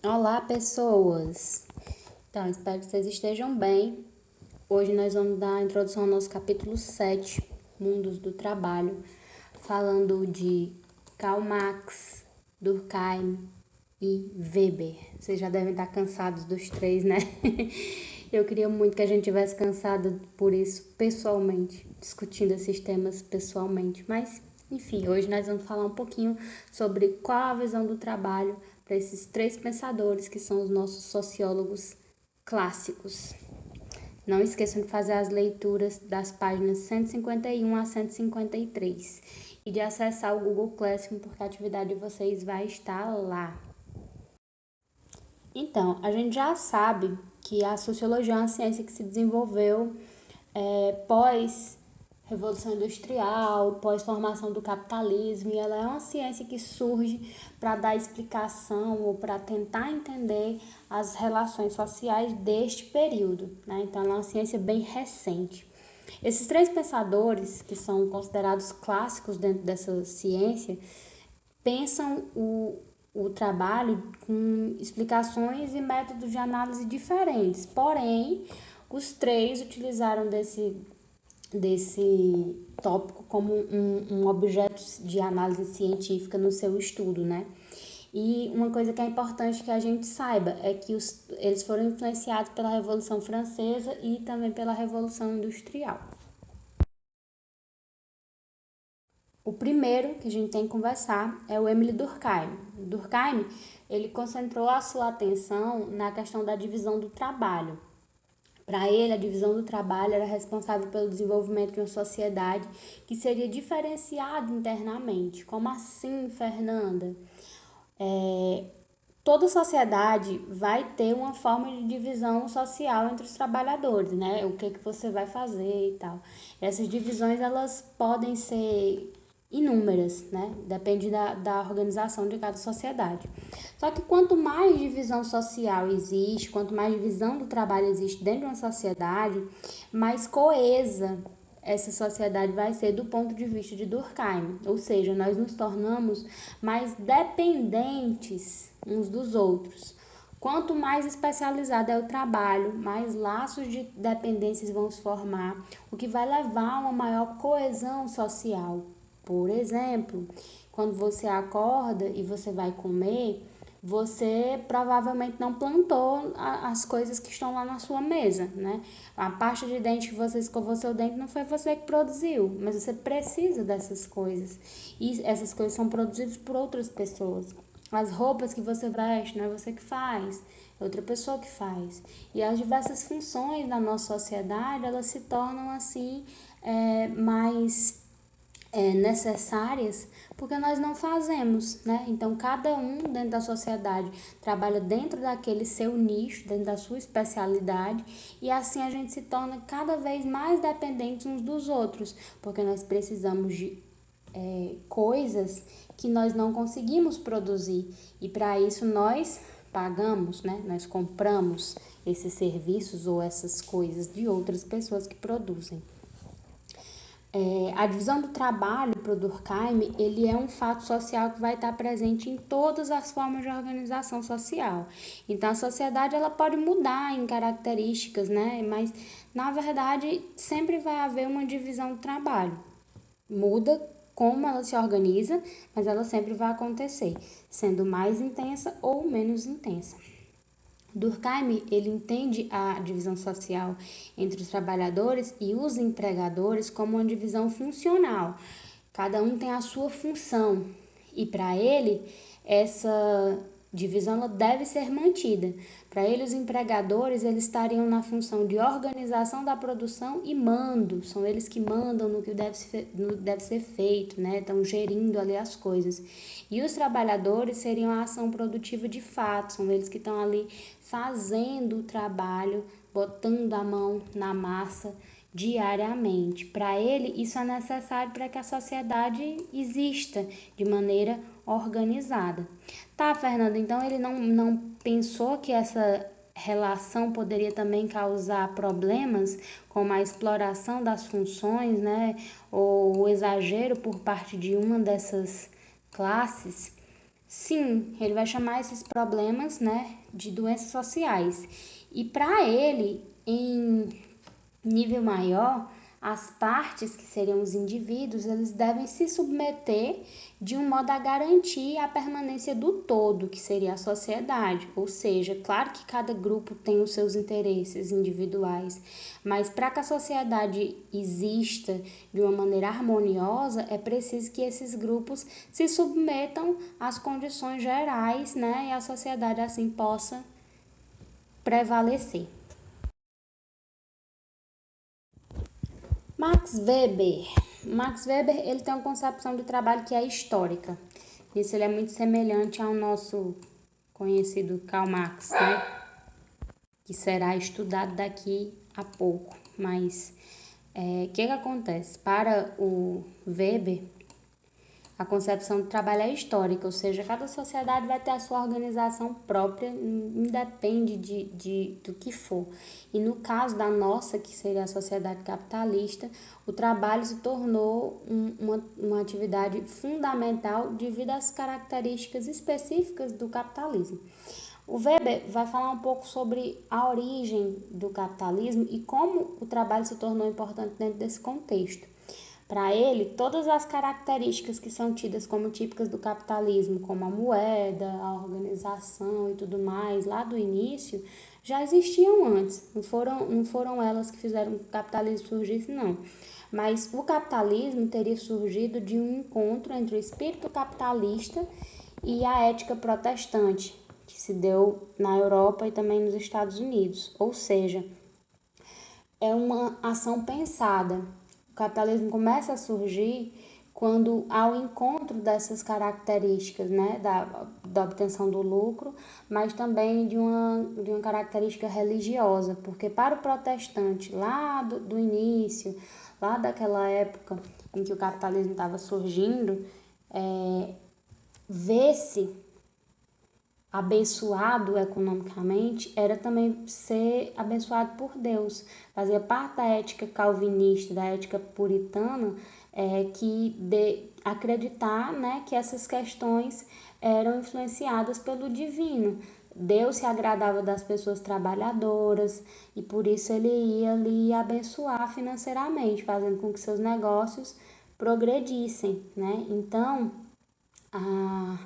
Olá, pessoas! Então, espero que vocês estejam bem. Hoje nós vamos dar a introdução ao nosso capítulo 7, Mundos do Trabalho, falando de Karl Marx, Durkheim e Weber. Vocês já devem estar cansados dos três, né? Eu queria muito que a gente tivesse cansado por isso pessoalmente, discutindo esses temas pessoalmente, mas enfim, hoje nós vamos falar um pouquinho sobre qual a visão do trabalho para esses três pensadores que são os nossos sociólogos clássicos. Não esqueçam de fazer as leituras das páginas 151 a 153 e de acessar o Google Classroom, porque a atividade de vocês vai estar lá. Então, a gente já sabe que a sociologia é uma ciência que se desenvolveu pós Revolução Industrial, pós-formação do capitalismo, e ela é uma ciência que surge para dar explicação ou para tentar entender as relações sociais deste período, né? Então, ela é uma ciência bem recente. Esses três pensadores, que são considerados clássicos dentro dessa ciência, pensam o trabalho com explicações e métodos de análise diferentes, porém, os três utilizaram desse tópico como um objeto de análise científica no seu estudo, né? E uma coisa que é importante que a gente saiba é que eles foram influenciados pela Revolução Francesa e também pela Revolução Industrial. O primeiro que a gente tem que conversar é o Émile Durkheim. Durkheim, ele concentrou a sua atenção na questão da divisão do trabalho. Para ele, a divisão do trabalho era responsável pelo desenvolvimento de uma sociedade que seria diferenciada internamente. Como assim, Fernanda? Toda sociedade vai ter uma forma de divisão social entre os trabalhadores, né? O que você vai fazer e tal. Essas divisões, elas podem ser inúmeras, né? Depende da organização de cada sociedade. Só que quanto mais divisão social existe, quanto mais divisão do trabalho existe dentro de uma sociedade, mais coesa essa sociedade vai ser do ponto de vista de Durkheim. Ou seja, nós nos tornamos mais dependentes uns dos outros. Quanto mais especializado é o trabalho, mais laços de dependências vão se formar, o que vai levar a uma maior coesão social. Por exemplo, quando você acorda e você vai comer, você provavelmente não plantou as coisas que estão lá na sua mesa, né? A pasta de dente que você escovou seu dente não foi você que produziu, mas você precisa dessas coisas. E essas coisas são produzidas por outras pessoas. As roupas que você veste não é você que faz, é outra pessoa que faz. E as diversas funções da nossa sociedade, elas se tornam assim mais necessárias porque nós não fazemos, né? Então, cada um dentro da sociedade trabalha dentro daquele seu nicho, dentro da sua especialidade, e assim a gente se torna cada vez mais dependentes uns dos outros, porque nós precisamos de coisas que nós não conseguimos produzir, e para isso nós pagamos, né? Nós compramos esses serviços ou essas coisas de outras pessoas que produzem. A divisão do trabalho para o Durkheim, ele é um fato social que vai estar presente em todas as formas de organização social. Então, a sociedade ela pode mudar em características, né? Mas, na verdade, sempre vai haver uma divisão do trabalho. Muda como ela se organiza, mas ela sempre vai acontecer, sendo mais intensa ou menos intensa. Durkheim, ele entende a divisão social entre os trabalhadores e os empregadores como uma divisão funcional. Cada um tem a sua função e para ele essa divisão ela deve ser mantida. Para ele, os empregadores eles estariam na função de organização da produção e mando. São eles que mandam no que deve ser feito, né? Estão gerindo ali as coisas. E os trabalhadores seriam a ação produtiva de fato. São eles que estão ali fazendo o trabalho, botando a mão na massa diariamente. Para ele, isso é necessário para que a sociedade exista de maneira organizada. Tá, Fernanda, então ele não pensou que essa relação poderia também causar problemas, como a exploração das funções, né, ou o exagero por parte de uma dessas classes. Sim, ele vai chamar esses problemas, né, de doenças sociais. E para ele, em nível maior, as partes, que seriam os indivíduos, eles devem se submeter de um modo a garantir a permanência do todo, que seria a sociedade. Ou seja, claro que cada grupo tem os seus interesses individuais, mas para que a sociedade exista de uma maneira harmoniosa, é preciso que esses grupos se submetam às condições gerais, né, e a sociedade assim possa prevalecer. Max Weber. Max Weber, ele tem uma concepção de trabalho que é histórica. Isso ele é muito semelhante ao nosso conhecido Karl Marx, né? Que será estudado daqui a pouco. Mas que acontece? Para o Weber, a concepção do trabalho é histórica, ou seja, cada sociedade vai ter a sua organização própria, independe do que for. E no caso da nossa, que seria a sociedade capitalista, o trabalho se tornou uma atividade fundamental devido às características específicas do capitalismo. O Weber vai falar um pouco sobre a origem do capitalismo e como o trabalho se tornou importante dentro desse contexto. Para ele, todas as características que são tidas como típicas do capitalismo, como a moeda, a organização e tudo mais, lá do início, já existiam antes. Não foram elas que fizeram que o capitalismo surgisse, não. Mas o capitalismo teria surgido de um encontro entre o espírito capitalista e a ética protestante, que se deu na Europa e também nos Estados Unidos. Ou seja, é uma ação pensada. O capitalismo começa a surgir quando há o encontro dessas características, né, da obtenção do lucro, mas também de uma característica religiosa, porque para o protestante, lá do início, lá daquela época em que o capitalismo estava surgindo, ver-se abençoado economicamente era também ser abençoado por Deus. Fazia parte da ética calvinista, da ética puritana, acreditar, né, que essas questões eram influenciadas pelo divino. Deus se agradava das pessoas trabalhadoras e por isso ele ia lhe abençoar financeiramente, fazendo com que seus negócios progredissem, né? Então, a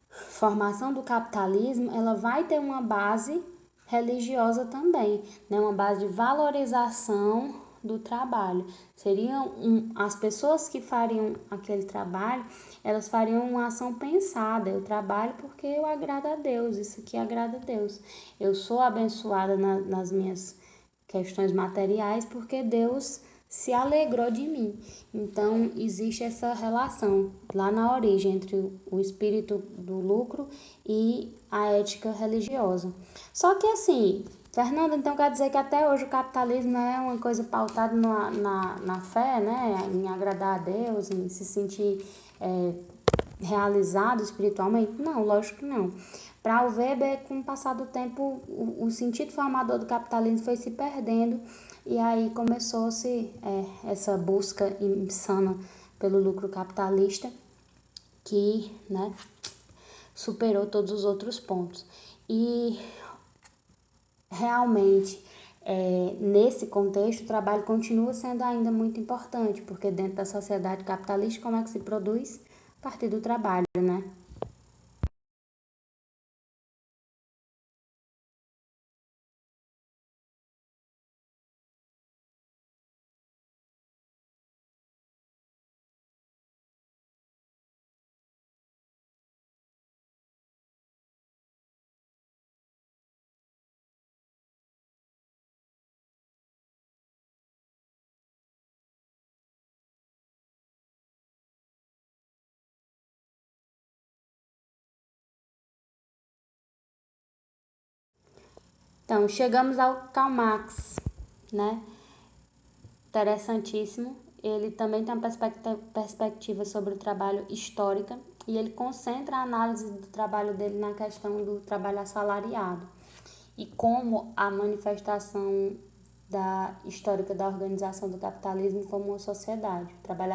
formação do capitalismo, ela vai ter uma base religiosa também, né? Uma base de valorização do trabalho. Seriam as pessoas que fariam aquele trabalho, elas fariam uma ação pensada. Eu trabalho porque eu agrado a Deus, isso aqui agrada a Deus. Eu sou abençoada nas minhas questões materiais porque Deus se alegrou de mim. Então, existe essa relação lá na origem entre o espírito do lucro e a ética religiosa. Só que assim, Fernanda, então quer dizer que até hoje o capitalismo é uma coisa pautada na fé, né? Em agradar a Deus, em se sentir realizado espiritualmente? Não, lógico que não. Para o Weber, com o passar do tempo, o sentido formador do capitalismo foi se perdendo e aí começou-se essa busca insana pelo lucro capitalista que, né, superou todos os outros pontos. E realmente, nesse contexto, o trabalho continua sendo ainda muito importante, porque dentro da sociedade capitalista, como é que se produz? A partir do trabalho, né? Então, chegamos ao Karl Marx, né? Interessantíssimo. Ele também tem uma perspectiva sobre o trabalho histórica e ele concentra a análise do trabalho dele na questão do trabalho assalariado e como a manifestação histórica da organização do capitalismo como uma sociedade. O trabalho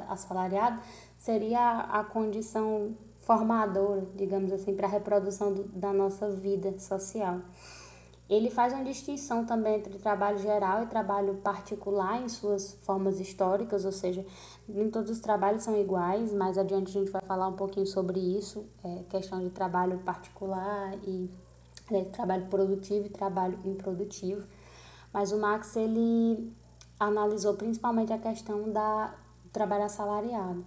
assalariado seria a condição formadora, digamos assim, para a reprodução da nossa vida social. Ele faz uma distinção também entre trabalho geral e trabalho particular em suas formas históricas, ou seja, nem todos os trabalhos são iguais. Mais adiante a gente vai falar um pouquinho sobre isso, questão de trabalho particular e trabalho produtivo e trabalho improdutivo. Mas o Marx, ele analisou principalmente a questão do trabalho assalariado.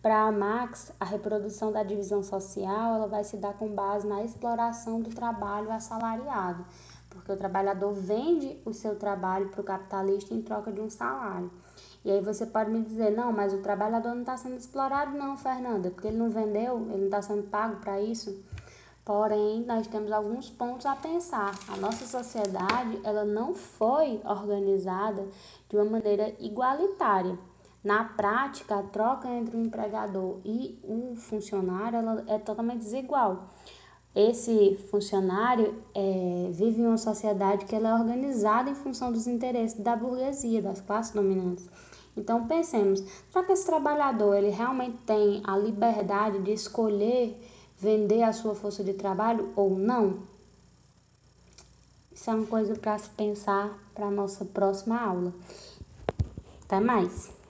Para Marx, a reprodução da divisão social ela vai se dar com base na exploração do trabalho assalariado, porque o trabalhador vende o seu trabalho para o capitalista em troca de um salário. E aí você pode me dizer, não, mas o trabalhador não está sendo explorado não, Fernanda, porque ele não vendeu, ele não está sendo pago para isso. Porém, nós temos alguns pontos a pensar. A nossa sociedade ela não foi organizada de uma maneira igualitária. Na prática, a troca entre o empregador e o funcionário ela é totalmente desigual. Esse funcionário vive em uma sociedade que ela é organizada em função dos interesses da burguesia, das classes dominantes. Então pensemos, será que esse trabalhador ele realmente tem a liberdade de escolher vender a sua força de trabalho ou não? Isso é uma coisa para se pensar para a nossa próxima aula. Até mais!